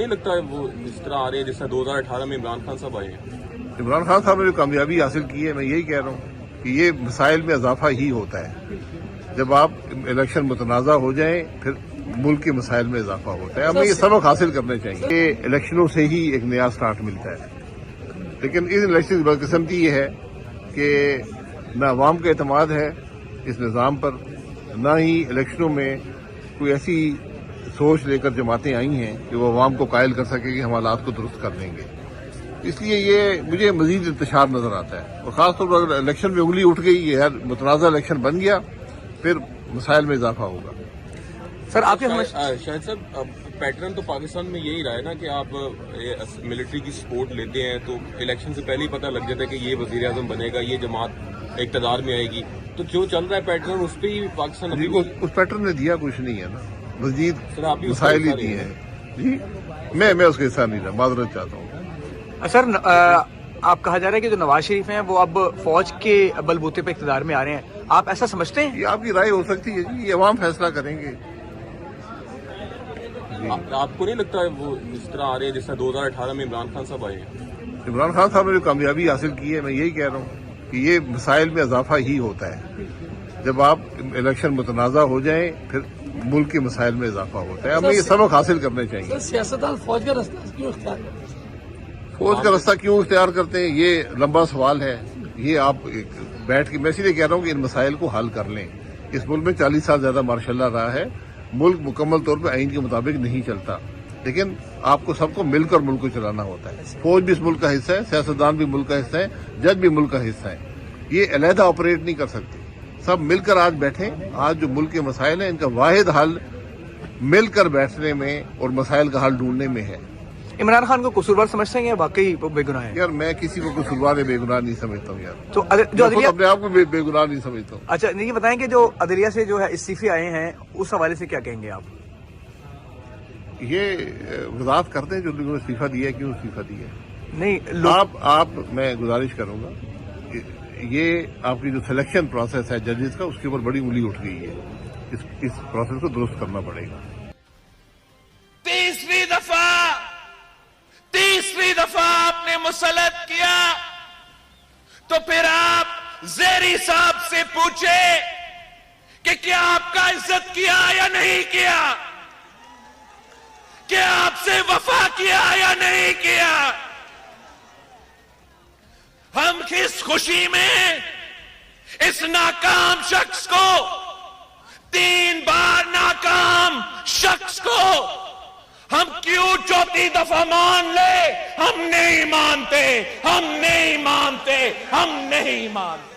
نہیں لگتا ہے وہ اس طرح آ رہے ہیں جیسا 2018 میں عمران خان صاحب آئے ہیں؟ عمران خان صاحب نے جو کامیابی حاصل کی ہے، میں یہی کہہ رہا ہوں کہ یہ مسائل میں اضافہ ہی ہوتا ہے. جب آپ الیکشن متنازع ہو جائیں پھر ملک کے مسائل میں اضافہ ہوتا ہے. ہمیں یہ سبق حاصل کرنے چاہیے کہ الیکشنوں سے ہی ایک نیا سٹارٹ ملتا ہے، لیکن اس الیکشن کی بدقسمتی یہ ہے کہ نہ عوام کا اعتماد ہے اس نظام پر، نہ ہی الیکشنوں میں کوئی ایسی سوچ لے کر جماعتیں آئی ہیں کہ وہ عوام کو قائل کر سکے کہ ہم حالات کو درست کر دیں گے. اس لیے یہ مجھے مزید انتشار نظر آتا ہے، اور خاص طور پر الیکشن میں انگلی اٹھ گئی، یہ متنازع الیکشن بن گیا، پھر مسائل میں اضافہ ہوگا. سر آپ شاہد صاحب پیٹرن تو پاکستان میں یہی رہا ہے نا کہ آپ ملٹری کی سپورٹ لیتے ہیں تو الیکشن سے پہلے ہی پتہ لگ جاتا ہے کہ یہ وزیر اعظم بنے گا، یہ جماعت اقتدار میں آئے گی، تو جو چل رہا ہے پیٹرن اس پہ ہی پاکستان جی اس پیٹرن نے دیا کچھ نہیں ہے نا، مزید مسائل ہی دیے ہیں. جی میں اس کا حصہ نہیں رہا، معذرت چاہتا ہوں. سر آپ کہا جا رہا ہے کہ جو نواز شریف ہیں وہ اب فوج کے بلبوتے پہ اقتدار میں آ رہے ہیں، آپ ایسا سمجھتے ہیں؟ یہ آپ کی رائے ہو سکتی ہے جی، یہ عوام فیصلہ کریں گے. آپ کو نہیں لگتا ہے وہ اس طرح آ رہے ہیں جیسا 2018 میں عمران خان صاحب آئے ہیں؟ عمران خان صاحب نے جو کامیابی حاصل کی ہے، میں یہی کہہ رہا ہوں کہ یہ مسائل میں اضافہ ہی ہوتا ہے. جب آپ الیکشن متنازع ہو جائیں پھر ملک کے مسائل میں اضافہ ہوتا ہے. ہمیں یہ سبق حاصل کرنے چاہیے. سیاستدان فوج کا رستہ کیوں اختیار کرتے ہیں؟ فوج کا رستہ کیوں اختیار کرتے ہیں، یہ لمبا سوال ہے. یہ آپ بیٹھ کے، میں اس لیے کہہ رہا ہوں کہ ان مسائل کو حل کر لیں. اس ملک میں 40 سال زیادہ مارشاء اللہ رہا ہے، ملک مکمل طور پہ آئین کے مطابق نہیں چلتا، لیکن آپ کو سب کو مل کر ملک کو چلانا ہوتا ہے. فوج بھی اس ملک کا حصہ ہے، سیاستدان بھی ملک کا حصہ ہے، جج بھی ملک کا حصہ ہے. یہ علیحدہ آپریٹ نہیں کر سکتے. سب مل کر آج بیٹھیں. آج جو ملک کے مسائل ہیں ان کا واحد حل مل کر بیٹھنے میں اور مسائل کا حل ڈھونڈنے میں ہے. عمران خان کو قصوروار سمجھتے ہیں یا واقعی وہ بے گناہ ہے؟ یار میں کسی کو قصوروار یا بے گناہ نہیں سمجھتا ہوں یار. تو جو میں اپنے آپ کو بے گناہ نہیں سمجھتا ہوں. اچھا یہ بتائیں کہ جو عدلیہ سے جو ہے استعفے آئے ہیں اس حوالے سے کیا کہیں گے آپ؟ یہ وضاحت کرتے ہیں جو لوگوں نے استعفیٰ دیا ہے، کیوں استعفیٰ دیا ہے. نہیں آپ میں گزارش کروں گا کہ یہ آپ کی جو سلیکشن پروسیس ہے ججز کا، اس کے اوپر بڑی انگلی اٹھ گئی ہے. اس پروسیس کو درست کرنا پڑے گا. تیسری دفعہ آپ نے مسلط کیا تو پھر آپ زیری صاحب سے پوچھے کہ کیا آپ کا عزت کیا یا نہیں کیا، کیا آپ سے وفا کیا یا نہیں کیا. ہم کس خوشی میں اس ناکام شخص کو، 3 بار ناکام شخص کو ہم کیوں 4تھی دفعہ مان لے؟ ہم نہیں مانتے، ہم نہیں مانتے، ہم نہیں مانتے.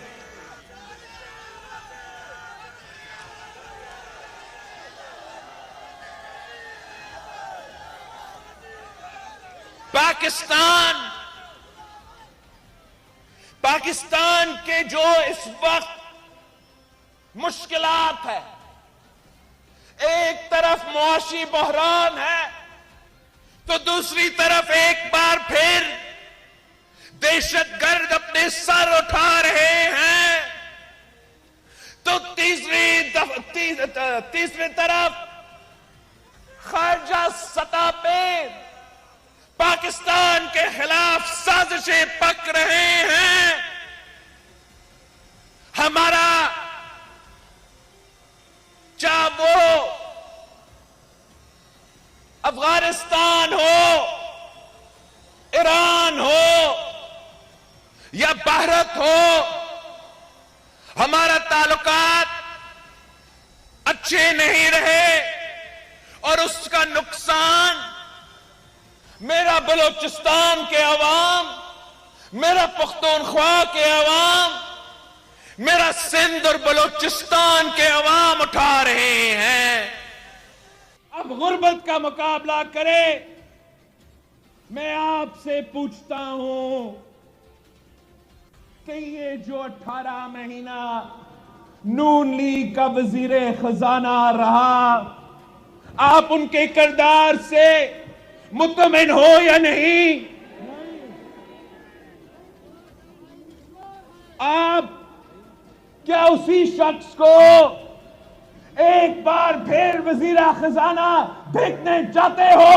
پاکستان کے جو اس وقت مشکلات ہے، ایک طرف معاشی بحران ہے تو دوسری طرف ایک بار پھر دہشت گرد اپنے سر اٹھا رہے ہیں، تو تیسری طرف خارجہ سطح پہ پاکستان کے خلاف سازشیں پک رہے ہیں. ہمارا چاہے وہ افغانستان ہو، ایران ہو یا بھارت ہو، ہمارا تعلقات اچھے نہیں رہے اور اس کا نقصان میرا بلوچستان کے عوام، میرا پختونخوا کے عوام، میرا سندھ اور بلوچستان کے عوام اٹھا رہے ہیں. اب غربت کا مقابلہ کرے. میں آپ سے پوچھتا ہوں کہ یہ جو 18 مہینہ نون لیگ کا وزیر خزانہ رہا، آپ ان کے کردار سے مطمئن ہو یا نہیں؟ آپ کیا اسی شخص کو ایک بار پھر وزیر خزانہ دیکھنے چاہتے ہو؟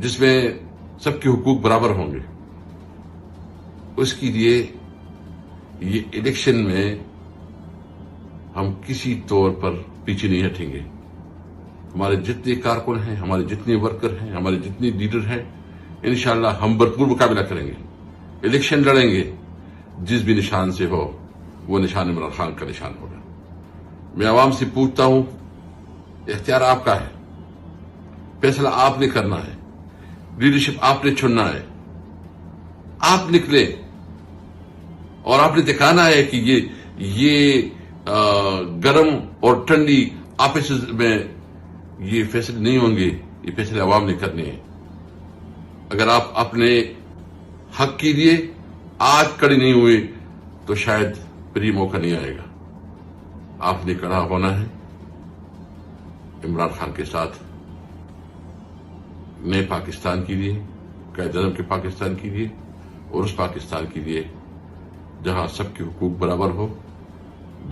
جس میں سب کے حقوق برابر ہوں گے، اس کے لیے یہ الیکشن میں ہم کسی طور پر پیچھے نہیں ہٹیں گے. ہمارے جتنے کارکن ہیں، ہمارے جتنے ورکر ہیں، ہمارے جتنے لیڈر ہیں، انشاءاللہ ہم بھرپور مقابلہ کریں گے، الیکشن لڑیں گے. جس بھی نشان سے ہو وہ نشان عمران خان کا نشان ہوگا. میں عوام سے پوچھتا ہوں، اختیار آپ کا ہے، فیصلہ آپ نے کرنا ہے، لیڈرشپ آپ نے چننا ہے. آپ نکلے اور آپ نے دکھانا ہے کہ یہ گرم اور ٹھنڈی آپس میں یہ فیصلے نہیں ہوں گے، یہ فیصلے عوام نے کرنے ہیں. اگر آپ اپنے حق کے لیے آج کڑے نہیں ہوئے تو شاید پھر یہ موقع نہیں آئے گا. آپ نے کڑا ہونا ہے عمران خان کے ساتھ، نئے پاکستان کے لیے، قائد اعظم کے پاکستان کے لیے، اور اس پاکستان کے لیے جہاں سب کے حقوق برابر ہو،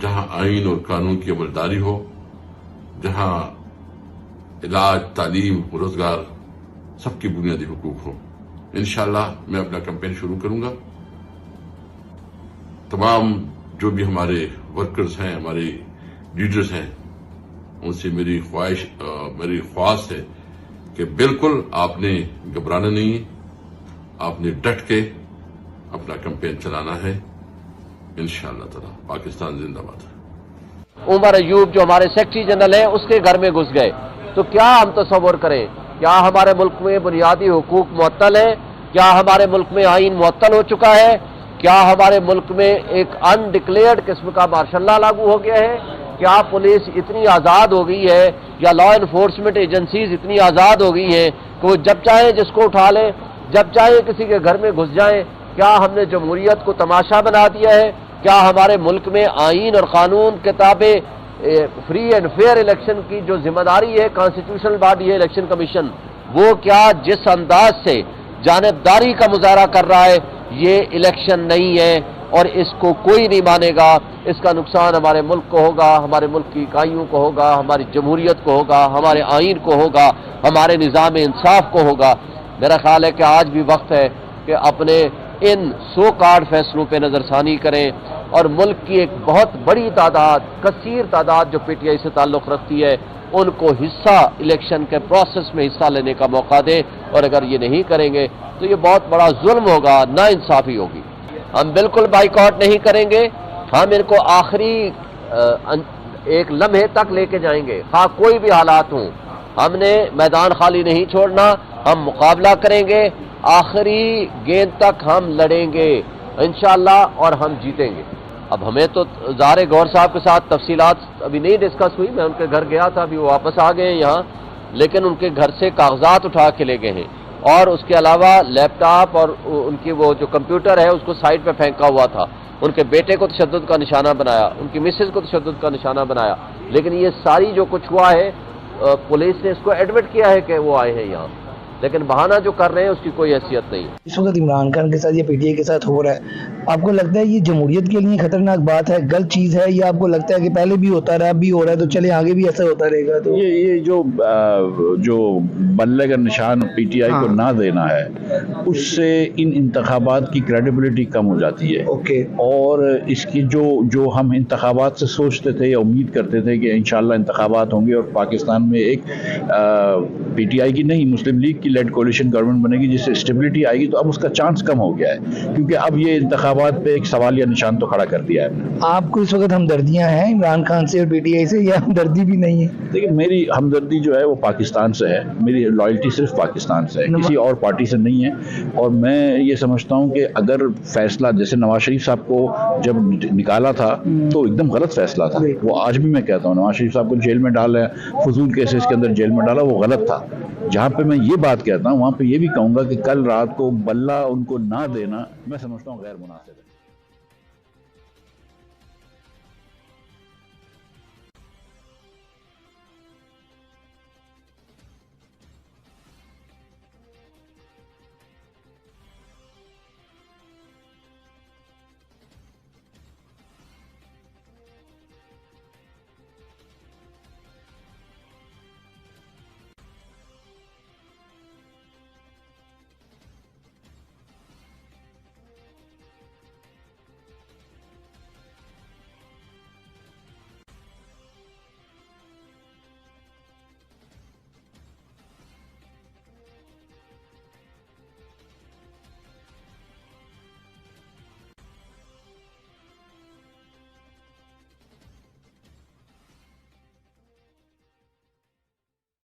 جہاں آئین اور قانون کی عملداری ہو، جہاں علاج، تعلیم، روزگار سب کے بنیادی حقوق ہو. انشاءاللہ میں اپنا کیمپین شروع کروں گا. تمام جو بھی ہمارے ورکرز ہیں، ہمارے لیڈرز ہیں، ان سے میری خواہش ہے کہ بالکل آپ نے گھبرانا نہیں ہے، آپ نے ڈٹ کے اپنا کیمپین چلانا ہے. انشاءاللہ تعالی پاکستان زندہ باد. عمر ایوب جو ہمارے سیکرٹری جنرل ہیں، اس کے گھر میں گھس گئے. تو کیا ہم تصور کریں، کیا ہمارے ملک میں بنیادی حقوق معطل ہیں؟ کیا ہمارے ملک میں آئین معطل ہو چکا ہے؟ کیا ہمارے ملک میں ایک انڈکلیئرڈ قسم کا مارشل لا لاگو ہو گیا ہے؟ کیا پولیس اتنی آزاد ہو گئی ہے، یا لا انفورسمنٹ ایجنسیز اتنی آزاد ہو گئی ہیں کہ وہ جب چاہیں جس کو اٹھا لیں، جب چاہیں کسی کے گھر میں گھس جائیں؟ کیا ہم نے جمہوریت کو تماشا بنا دیا ہے؟ کیا ہمارے ملک میں آئین اور قانون کے تابع فری اینڈ فیئر الیکشن کی جو ذمہ داری ہے، کانسٹیٹیوشنل باڈی ہے الیکشن کمیشن، وہ کیا جس انداز سے جانبداری کا مظاہرہ کر رہا ہے، یہ الیکشن نہیں ہے اور اس کو کوئی نہیں مانے گا. اس کا نقصان ہمارے ملک کو ہوگا، ہمارے ملک کی اکائیوں کو ہوگا، ہماری جمہوریت کو ہوگا، ہمارے آئین کو ہوگا، ہمارے نظام انصاف کو ہوگا. میرا خیال ہے کہ آج بھی وقت ہے کہ اپنے ان سو کارڈ فیصلوں پہ نظر ثانی کریں اور ملک کی ایک بہت بڑی تعداد، کثیر تعداد جو پی ٹی آئی سے تعلق رکھتی ہے، ان کو حصہ الیکشن کے پروسیس میں حصہ لینے کا موقع دیں. اور اگر یہ نہیں کریں گے تو یہ بہت بڑا ظلم ہوگا، ناانصافی ہوگی. ہم بالکل بائیکاٹ نہیں کریں گے، ہم ان کو آخری ایک لمحے تک لے کے جائیں گے، خواہ کوئی بھی حالات ہوں. ہم نے میدان خالی نہیں چھوڑنا، ہم مقابلہ کریں گے، آخری گیند تک ہم لڑیں گے انشاءاللہ، اور ہم جیتیں گے. اب ہمیں تو ظاہر غور صاحب کے ساتھ تفصیلات ابھی نہیں ڈسکس ہوئی. میں ان کے گھر گیا تھا، ابھی وہ واپس آ گئے ہیں یہاں، لیکن ان کے گھر سے کاغذات اٹھا کے لے گئے ہیں، اور اس کے علاوہ لیپ ٹاپ اور ان کی وہ جو کمپیوٹر ہے اس کو سائڈ پہ پھینکا ہوا تھا. ان کے بیٹے کو تشدد کا نشانہ بنایا، ان کی مسز کو تشدد کا نشانہ بنایا. لیکن یہ ساری جو کچھ ہوا ہے، پولیس نے اس کو ایڈمٹ کیا ہے کہ وہ آئے ہیں یہاں، لیکن بہانہ جو کر رہے ہیں اس کی کوئی حیثیت نہیں. اس وقت عمران خان کے ساتھ یا پی ٹی آئی کے ساتھ ہو رہا ہے، آپ کو لگتا ہے یہ جمہوریت کے لیے خطرناک بات ہے، غلط چیز ہے، یا آپ کو لگتا ہے کہ پہلے بھی ہوتا رہا، اب بھی ہو رہا ہے تو چلے آگے بھی ایسا ہوتا رہے گا؟ تو یہ جو بلے کا نشان پی ٹی آئی کو نہ دینا ہے، اس سے ان انتخابات کی کریڈیبلٹی کم ہو جاتی ہے. اور اس کی جو ہم انتخابات سے سوچتے تھے یا امید کرتے تھے کہ انشاءاللہ انتخابات ہوں گے اور پاکستان میں ایک پی ٹی آئی کی نہیں، مسلم لیگ کی لیڈ کولیشن گورنمنٹ بنے گی جس سے اسٹیبلٹی آئے گی، تو اب اس کا چانس کم ہو گیا ہے، کیونکہ اب یہ انتخابات پہ ایک سوالیہ نشان تو کھڑا کر دیا ہے. آپ کو اس وقت ہمدردیاں ہیں عمران خان سے اور پی ٹی آئی سے، یا ہمدردی بھی نہیں ہے؟ دیکھیں، میری ہمدردی جو ہے وہ پاکستان سے ہے، میری لائلٹی صرف پاکستان سے ہے، کسی اور پارٹی سے نہیں ہے. اور میں یہ سمجھتا ہوں کہ اگر فیصلہ جیسے نواز شریف صاحب کو جب نکالا تھا تو ایک دم غلط فیصلہ تھا. وہ آج بھی میں کہتا ہوں نواز شریف صاحب کو جیل میں ڈالا، فضول کیسز کے اندر جیل میں ڈالا، وہ غلط تھا. جہاں پہ میں یہ بات کہتا ہوں وہاں پہ یہ بھی کہوں گا کہ کل رات کو بلہ ان کو نہ دینا میں سمجھتا ہوں غیر مناسب ہے.